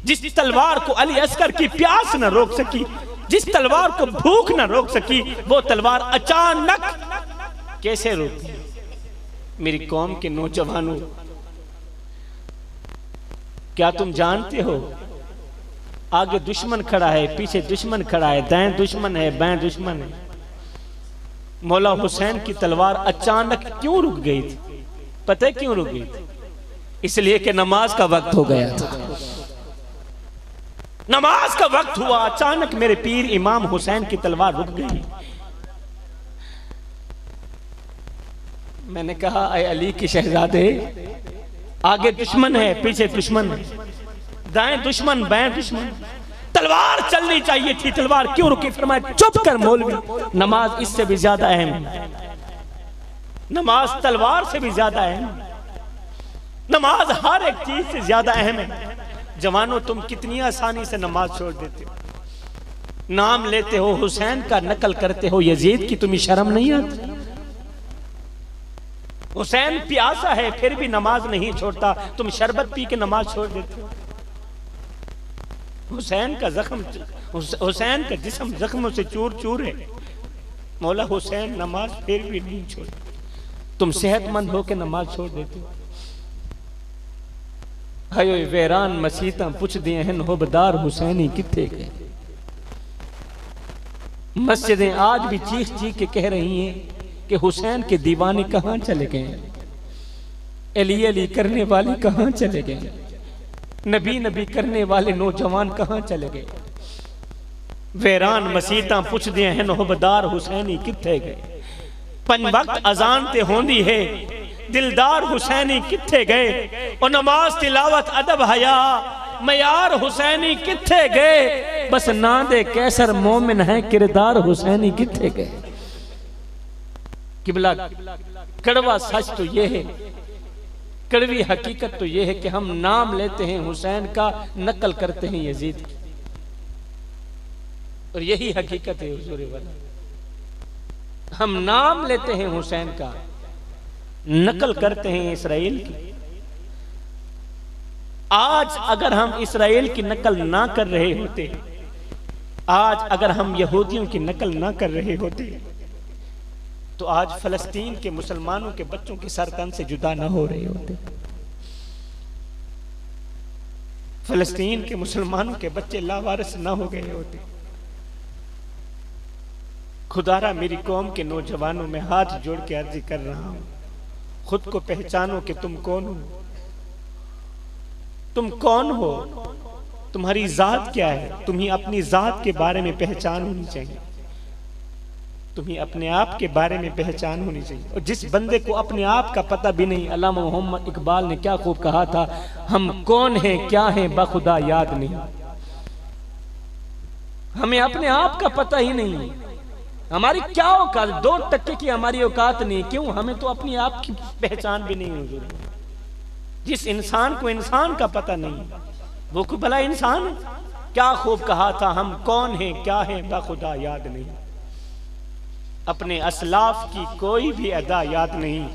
जिस तलवार को अली अस्कर की प्यास न रोक सकी, जिस तलवार को भूख न रोक सकी, वो तलवार अचानक कैसे रोकती? मेरी कौम के नौजवानों, क्या तुम जानते हो आगे दुश्मन खड़ा है, पीछे दुश्मन खड़ा है, दाएं दुश्मन है, बाएं दुश्मन है। मौला हुसैन की तलवार अचानक क्यों रुक गई थी? पता है क्यों रुक गई थी? इसलिए कि नमाज का वक्त हो गया था। नमाज का वक्त हुआ, अचानक मेरे पीर इमाम हुसैन की तलवार रुक गई। मैंने कहा, ऐ अली के शहजादे, आगे दुश्मन है, पीछे दुश्मन है, दाएं दुश्मन, बाएं दुश्मन, तलवार चलनी चाहिए थी, तलवार क्यों रुकी? फरमाया, चुप कर मौलवी, नमाज इससे भी ज्यादा अहम है, नमाज तलवार से भी ज्यादा अहम है, नमाज हर एक चीज से ज्यादा अहम है। जवानों, तुम कितनी आसानी से नमाज छोड़ देते हो, नाम लेते हो, हुसैन का नकल करते हो, यजीद की तुम्हें शर्म नहीं आती? हुसैन प्यासा है फिर भी नमाज नहीं छोड़ता, तुम शरबत पी के नमाज छोड़ देते हो। हुसैन का जख्म, हुसैन का जिस्म जख्मों से चूर चूर है, मौला हुसैन नमाज फिर भी नहीं छोड़ते, तुम सेहतमंद होकर नमाज छोड़ देते हो। हयो वैरान मसीता पुछ दिए हैं, होबदार हुसैनी किथे गए? मस्जिदें आज भी चीख चीख के कह रही हैं कि हुसैन के दीवाने कहां चले गए, अली अली करने वाले कहां चले गए, नबी नबी करने वाले नौजवान कहां चले गए? वैरान मसीता पुछ दिए हैं, होबदार हुसैनी किथे गए? पंज वक्त अजान ते होंदी है, दिलदार हुसैनी किथे गए? और नमाज तिलावत अदब हया, मयार हुसैनी किथे गए? बस ना दे कैसर मोमिन है, किरदार हुसैनी किथे गए? किबला, कड़वा सच तो यह है, कड़वी हकीकत तो यह है कि हम नाम लेते हैं हुसैन का, नकल करते हैं यजीद की, और यही हकीकत है हुजूर वाला। हम नाम लेते हैं हुसैन का, नकल करते हैं इसराइल की। आज अगर हम इसराइल की नकल ना कर रहे होते, आज अगर हम यहूदियों की नकल ना कर रहे होते, तो आज फलस्तीन के मुसलमानों के बच्चों के सर तन से जुदा ना हो रहे होते। फलस्तीन के मुसलमानों के बच्चे लावारिस ना हो गए होते। खुदारा मेरी कौम के नौजवानों में हाथ जोड़ के अर्जी कर रहा हूं, खुद को पहचानो कि तुम कौन हो, तुम कौन हो, तुम्हारी जात क्या है। तुम्हें अपनी जात के बारे में पहचान होनी चाहिए, तुम्हें अपने आप के बारे में पहचान होनी चाहिए। और जिस बंदे को अपने आप का पता भी नहीं, अल्लामा मोहम्मद इकबाल ने क्या खूब कहा था, हम कौन हैं क्या हैं बखुदा याद नहीं। हमें अपने आप का पता ही नहीं, हमारी क्या औकात, 2 टक्के की हमारी औकात नहीं। क्यों? हमें तो अपनी आप की पहचान भी नहीं हुजूर। जिस इंसान को इंसान का पता नहीं, वो को भला इंसान क्या खूब कहा था, हम कौन हैं क्या हैं बखुदा याद नहीं। अपने असलाफ की कोई भी अदा याद नहीं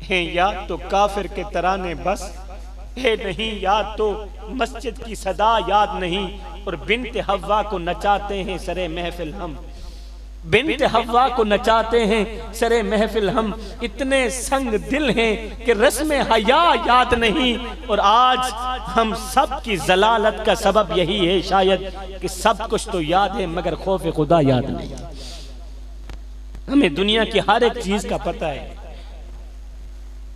है, या तो काफिर के तराने बस है नहीं, या तो मस्जिद की सदा याद नहीं। और बिन्त हव्वा को नचाते हैं सरे महफिल हम, बिन्त हव्वा को नचाते हैं सरे महफिल हम। इतने संग दिल हैं कि रस्म हया याद नहीं। और आज हम सब की जलालत का सबब यही है शायद कि सब कुछ तो याद है मगर खौफ खुदा याद नहीं। हमें दुनिया की हर एक चीज का पता है,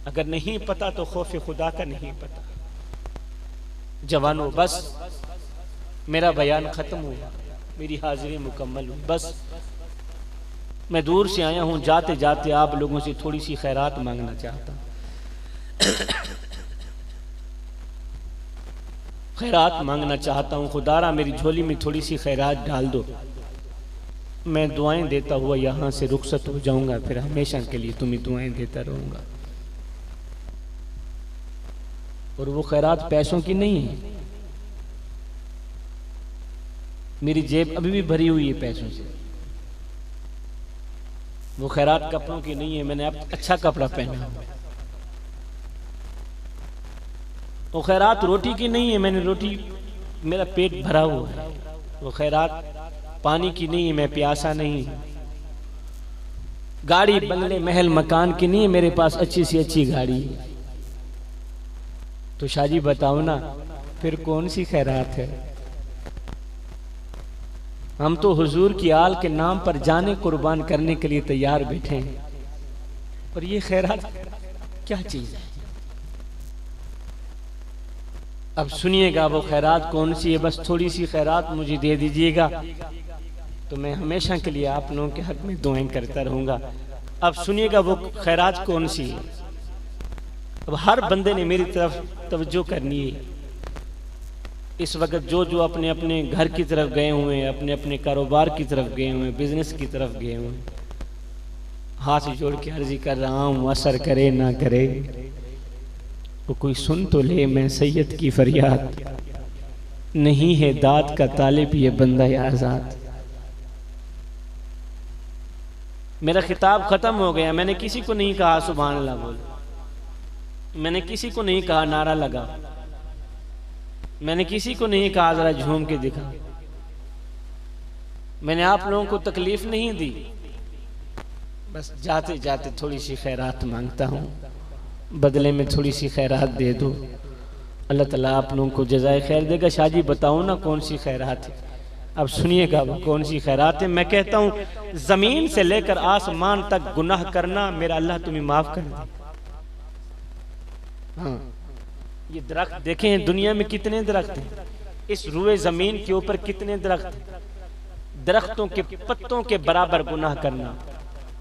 अगर नहीं पता तो खौफ खुदा का नहीं पता। जवानों, बस मेरा बयान खत्म हुआ, मेरी हाजिरी मुकम्मल हुई। बस मैं दूर से आया हूं, जाते जाते आप लोगों से थोड़ी सी खैरात मांगना चाहता हूं। खैरात मांगना चाहता हूं। खुदारा मेरी झोली में थोड़ी सी खैरात डाल दो, मैं दुआएं देता हुआ यहां से रुखसत हो जाऊंगा, फिर हमेशा के लिए तुम्हें दुआएं देता रहूंगा। और वो खैरात पैसों की नहीं है, मेरी जेब अभी भी भरी हुई है पैसों से। वो खैरात कपड़ों की नहीं है, मैंने अब अच्छा कपड़ा पहना हुआ। वो खैरात रोटी की नहीं है, मैंने रोटी, मेरा पेट भरा हुआ है। वो खैरात पानी की नहीं है, मैं प्यासा नहीं। गाड़ी बंगले महल मकान की नहीं है, मेरे पास अच्छी सी अच्छी गाड़ी है। तो शाहजी बताओ ना, फिर कौन सी खैरात है? हम तो हुजूर की आल के नाम पर जाने कुर्बान करने के लिए तैयार बैठे हैं, और ये खैरात क्या चीज है? अब सुनिएगा वो खैरात कौन सी है। बस थोड़ी सी खैरात मुझे दे दीजिएगा, तो मैं हमेशा के लिए आप लोगों के हक में दुआएं करता रहूंगा। अब सुनिएगा वो खैरात कौन सी है। अब हर बंदे ने मेरी तरफ तवज्जो करनी है। इस वक्त जो जो अपने अपने घर की तरफ गए हुए हैं, अपने अपने कारोबार की तरफ गए हुए हैं, बिजनेस की तरफ गए हुए हैं, हाथ जोड़ के अर्जी कर रहा हूं, असर करे ना करे वो कोई सुन तो ले मैं सैयद की फरियाद, नहीं है दाद का तालिब ये बंदा आजाद। मेरा खिताब खत्म हो गया। मैंने किसी को नहीं कहा सुभान अल्लाह बोल, मैंने किसी को नहीं कहा नारा लगा, मैंने किसी को नहीं कहा जरा झूम के दिखा। मैंने आप लोगों को तकलीफ नहीं दी, बस जाते जाते थोड़ी सी खैरात मांगता हूँ, बदले में थोड़ी सी खैरात दे दो। अल्लाह ताला आप लोगों को जज़ाए खैर देगा। शाहजी बताओ ना कौन सी खैरात है? अब सुनिएगा वो कौन सी खैरात है। मैं कहता हूँ जमीन से लेकर आसमान तक गुनाह करना मेरा अल्लाह तुम्हें माफ कर दे। हाँ, ये दरख्त देखें दुनिया में कितने दरख्त हैं, इस रुए जमीन के ऊपर कितने दरख्त हैं, दरख्तों के पत्तों के बराबर गुनाह करना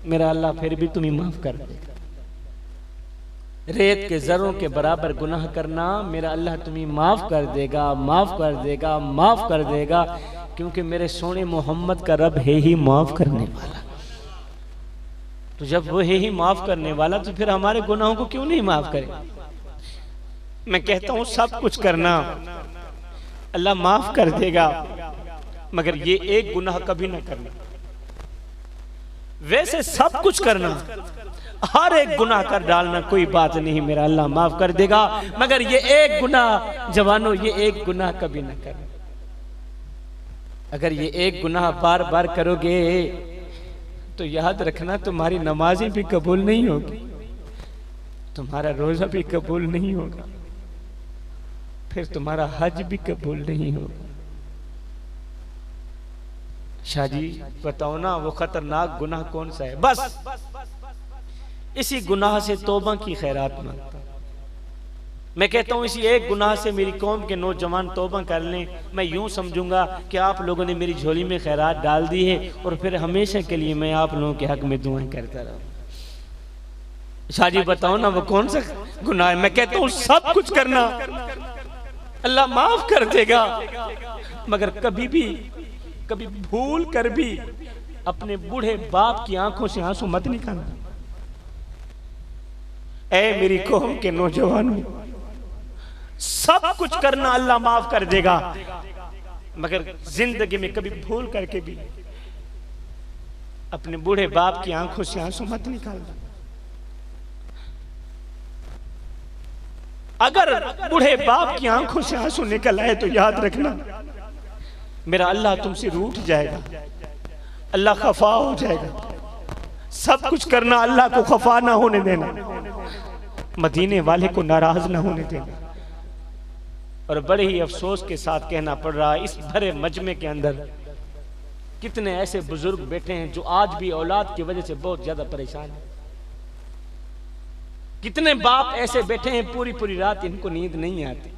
मेरा अल्लाह फिर भी तुम्हें माफ कर देगा। रेत के जरों के बराबर गुनाह करना मेरा अल्लाह तुम्हें माफ कर देगा, माफ कर देगा, माफ कर देगा, क्योंकि मेरे सोने मोहम्मद का रब है ही माफ करने वाला। तो जब वो है ही माफ करने वाला तो फिर हमारे गुनाहों को क्यों नहीं माफ करे? मैं कहता हूं सब कुछ करना अल्लाह माफ कर देगा, मगर ये एक गुनाह कभी ना करना। वैसे सब कुछ करना, हर एक गुनाह कर डालना, कोई बात नहीं, मेरा अल्लाह माफ कर देगा, मगर ये एक गुनाह जवानों, ये एक गुनाह कभी ना करना। अगर ये एक गुनाह बार बार करोगे तो याद रखना तुम्हारी नमाजें भी कबूल नहीं होगी, तुम्हारा रोजा भी कबूल नहीं होगा, फिर तुम्हारा हज भी कबूल नहीं होगा। शाहजी बताओ ना वो खतरनाक गुनाह कौन सा है? बस इसी गुनाह से तौबा की खैरात मांगता हूं। मैं कहता हूं इसी एक गुनाह से मेरी कौम के नौजवान तौबा कर लें, मैं यूं समझूंगा कि आप लोगों ने मेरी झोली में खैरात डाल दी है, और फिर हमेशा के लिए मैं आप लोगों के हक में दुआएं करता रहूं। शाहजी बताओ ना वो कौन सा गुनाह है? मैं कहता हूं सब कुछ करना अल्लाह माफ कर देगा, मगर कभी भूल कर भी अपने बूढ़े बाप की आंखों से आंसू मत निकालना। ऐ मेरी कौम के नौजवानों, सब कुछ करना अल्लाह माफ कर देगा, मगर जिंदगी में कभी भूल करके भी अपने बूढ़े बाप की आंखों से आंसू मत निकालना। अगर बूढ़े बाप की आंखों से आंसू निकल आए तो याद रखना मेरा अल्लाह तुमसे रूठ जाएगा, अल्लाह खफा हो जाएगा। सब कुछ करना अल्लाह को खफा ना होने देना, मदीने वाले को नाराज ना होने देना। और बड़े ही अफसोस के साथ कहना पड़ रहा है इस भरे मजमे के अंदर कितने ऐसे बुजुर्ग बैठे हैं जो आज भी औलाद की वजह से बहुत ज्यादा परेशान हैं। कितने बाप ऐसे बैठे हैं पूरी पूरी रात इनको नींद नहीं आती,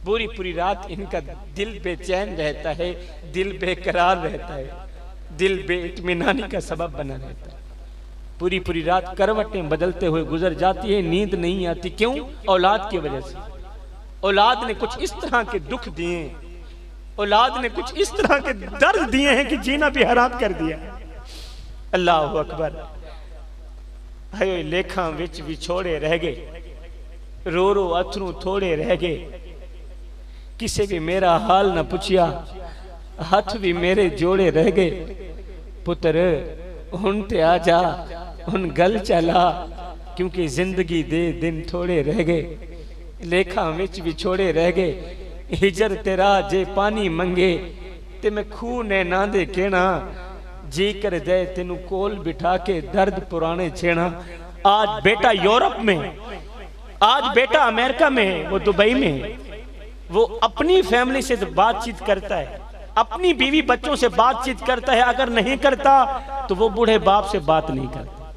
पूरी पूरी रात इनका दिल बेचैन रहता है, दिल बेकरार रहता है, दिल बेइत्मीनानी का सबब बना रहता है। पूरी पूरी रात करवटें बदलते हुए गुजर जाती है, नींद नहीं आती। क्यों? औलाद की वजह से। औलाद ने कुछ इस तरह के दुख दिए, औलाद ने कुछ इस तरह के दर्द दिए हैं कि जीना भी हराम कर दिया। अल्लाह अकबर। हाय लेखा विच विछोड़े रह गए, रो रो अथरू थोड़े रह गए। किसे भी मेरा हाल न पूछिया, हाथ भी मेरे जोड़े रह गए। पुत्र हुन ते आ जा, हुन गल चला, क्योंकि जिंदगी दे दिन थोड़े रह गए। लेखा विच विछोड़े रह गए। हिजर तेरा जे पानी मंगे, ते मैं खूह ने ना दे कहना। जी कर दे तेनू कोल बिठा के दर्द पुराने छेना। आज बेटा यूरोप में, आज बेटा अमेरिका में, वो दुबई में, वो अपनी फैमिली से बातचीत करता है, अपनी बीवी बच्चों से बातचीत करता है। अगर नहीं करता तो वो बूढ़े बाप से बात नहीं करता,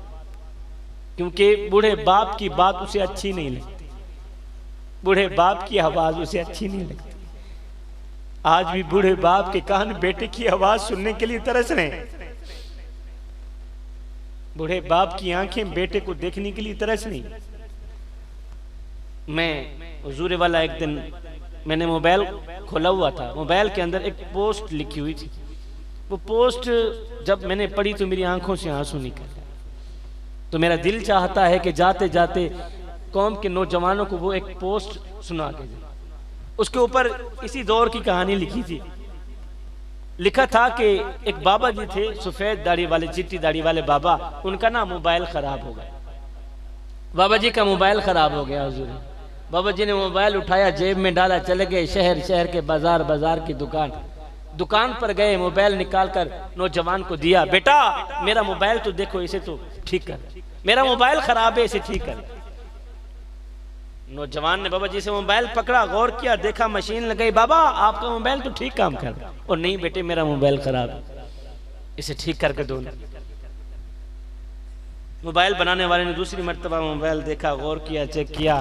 क्योंकि बूढ़े बाप की बात उसे अच्छी नहीं लगती, बूढ़े बाप की आवाज उसे अच्छी नहीं लगती। आज भी बूढ़े बाप के कान बेटे की आवाज सुनने के लिए तरस रहे हैं, बूढ़े बाप की आंखें बेटे को देखने के लिए तरस नहीं। मैं हुजूर वाला एक दिन मैंने मोबाइल खोला हुआ था, मोबाइल के अंदर एक पोस्ट लिखी हुई थी। वो पोस्ट जब मैंने पढ़ी तो मेरी आंखों से आंसू निकल गए। तो मेरा दिल चाहता है कि जाते जाते कौम के नौजवानों को वो एक पोस्ट सुना के जाए। उसके ऊपर इसी दौर की कहानी लिखी थी। लिखा था कि एक बाबा जी थे, सफेद दाढ़ी वाले, चिट्टी दाढ़ी वाले बाबा, उनका ना मोबाइल खराब हो गया। बाबा जी का मोबाइल खराब हो गया। हुजूर बाबा जी ने मोबाइल उठाया, जेब में डाला, चले गए शहर शहर के बाजार, बाजार की दुकान, दुकान पर गए, मोबाइल निकालकर नौजवान को दिया। बेटा मेरा मोबाइल तो देखो, इसे तो ठीक कर, मेरा मोबाइल खराब है, इसे ठीक कर। नौजवान ने बाबा जी से मोबाइल पकड़ा, गौर किया, देखा मशीन लगाई। बाबा आपका मोबाइल तो ठीक काम कर रहा। और नहीं बेटे मेरा मोबाइल खराब है, इसे ठीक करके दो। मोबाइल बनाने वाले ने दूसरी मर्तबा मोबाइल देखा, गौर किया, चेक किया।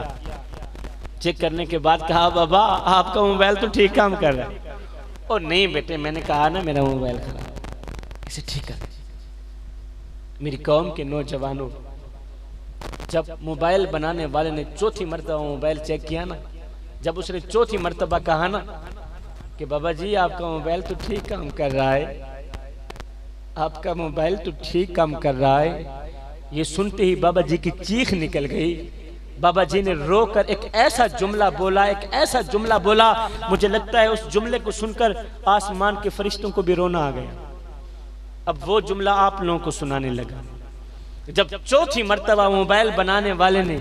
चेक करने के बाद कहा बाबा आपका मोबाइल तो ठीक काम कर रहा है। और नहीं बेटे मैंने कहा ना मेरा मोबाइल खराब, इसे ठीक कर। मेरी कौम के नौजवानों, जब मोबाइल बनाने वाले ने चौथी मर्तबा मोबाइल चेक किया ना, जब उसने चौथी मर्तबा कहा ना कि बाबा जी आपका मोबाइल तो ठीक काम कर रहा है, आपका मोबाइल तो ठीक काम कर रहा है, ये सुनते ही बाबा जी की चीख निकल गई। बाबा जी ने रोकर एक ऐसा जुमला बोला, एक ऐसा जुमला बोला, मुझे लगता है उस जुमले को सुनकर आसमान के फरिश्तों को भी रोना आ गया। अब वो जुमला आप लोगों को सुनाने लगा। जब चौथी मर्तबा मोबाइल बनाने वाले ने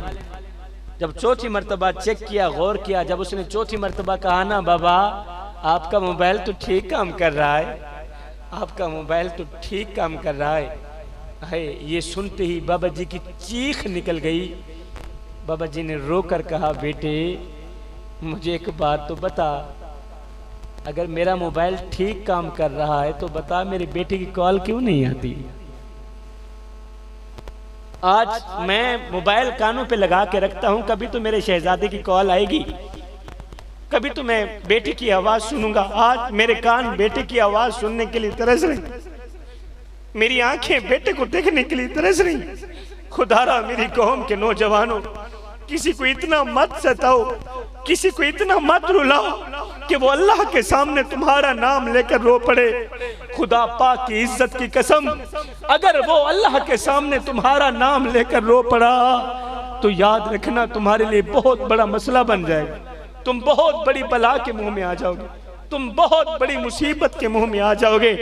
जब चौथी मर्तबा चेक किया, गौर किया, जब उसने चौथी मर्तबा कहा ना बाबा आपका मोबाइल तो ठीक काम कर रहा है, आपका मोबाइल तो ठीक काम कर रहा है, ये सुनते ही बाबा जी की चीख निकल गई। बाबा जी ने रोकर कहा बेटे मुझे एक बात तो बता, अगर मेरा मोबाइल ठीक काम कर रहा है तो बता मेरे बेटे की कॉल क्यों नहीं आती। आज मैं मोबाइल कानों पे लगा के रखता हूं, कभी तो मेरे शहजादे की कॉल आएगी, कभी तो मैं बेटे की आवाज सुनूंगा। आज मेरे कान बेटे की आवाज सुनने के लिए तरस रही, मेरी आंखें बेटे को देखने के लिए तरस रही। खुदारा मेरी कौम के नौजवानों, किसी को इतना मत सताओ, किसी को इतना मत रुलाओ कि वो अल्लाह के सामने तुम्हारा नाम लेकर रो पड़े। खुदा पाक की इज्जत की कसम, अगर वो अल्लाह के सामने तुम्हारा नाम लेकर रो पड़ा तो याद रखना तुम्हारे लिए बहुत बड़ा मसला बन जाएगा। तुम बहुत बड़ी बला के मुंह में आ जाओगे, तुम बहुत बड़ी मुसीबत के मुंह में आ जाओगे।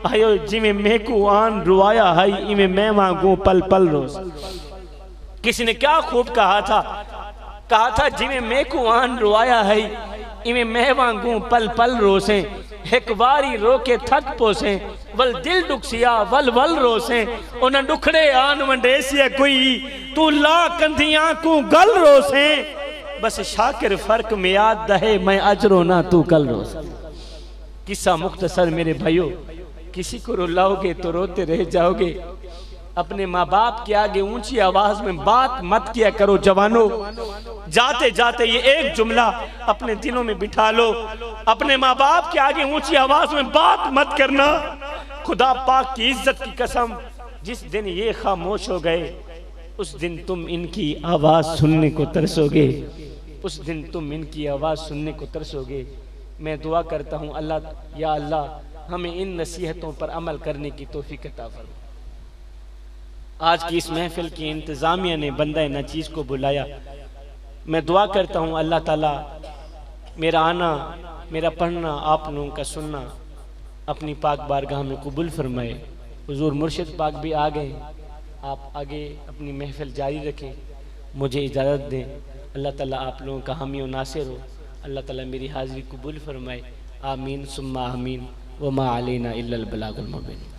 आयो जिमें मेकू आन रुआया है, इमें मैं मांगू पल पल रोज। किसी ने क्या खूब कहा था जिमें मेकू आन रुआया है, इमें मैं मांगू पल पल रोसे। एक वारी रो के थक पोसे, वल दिल दुखसिया वल वल रोसे। उन दुखड़े आन वंडेसिया कोई, तू ला कंधियां को गल रोसे। बस शाकिर फर्क में याद दहे, मैं अजरो ना तू कल रोज। किस्सा मुख्तसर मेरे भाइयों, किसी को रुलाओगे तो रोते रह जाओगे। अपने माँ बाप के आगे ऊंची आवाज में बात मत किया करो जवानों। जाते जाते ये एक जुमला अपने दिलों में बिठा लो, अपने माँ बाप के आगे ऊंची आवाज में बात मत करना। खुदा पाक की इज्जत की कसम, जिस दिन ये खामोश हो गए उस दिन तुम इनकी आवाज सुनने को तरसोगे, उस दिन तुम इनकी आवाज सुनने को तरसोगे। मैं दुआ करता हूँ अल्लाह, या अल्लाह हमें इन नसीहतों पर अमल करने की तौफीक अता फरमा। आज की इस महफिल की इंतजामिया ने बंदा नाचीज को बुलाया। मैं दुआ करता हूँ अल्लाह ताला मेरा आना, मेरा पढ़ना, आप लोगों का सुनना अपनी पाक बारगाह में कबूल फरमाए। हुजूर मुर्शिद पाक भी आ गए, आप आगे अपनी महफिल जारी रखें, मुझे इजाज़त दें। अल्लाह ताला आप लोगों का हामी व नासिर हो। अल्लाह ताला मेरी हाज़िरी कबूल फरमाए। आमीन सुम्मा आमीन। व मा अलैना इल्लल बलागुल मुबीन।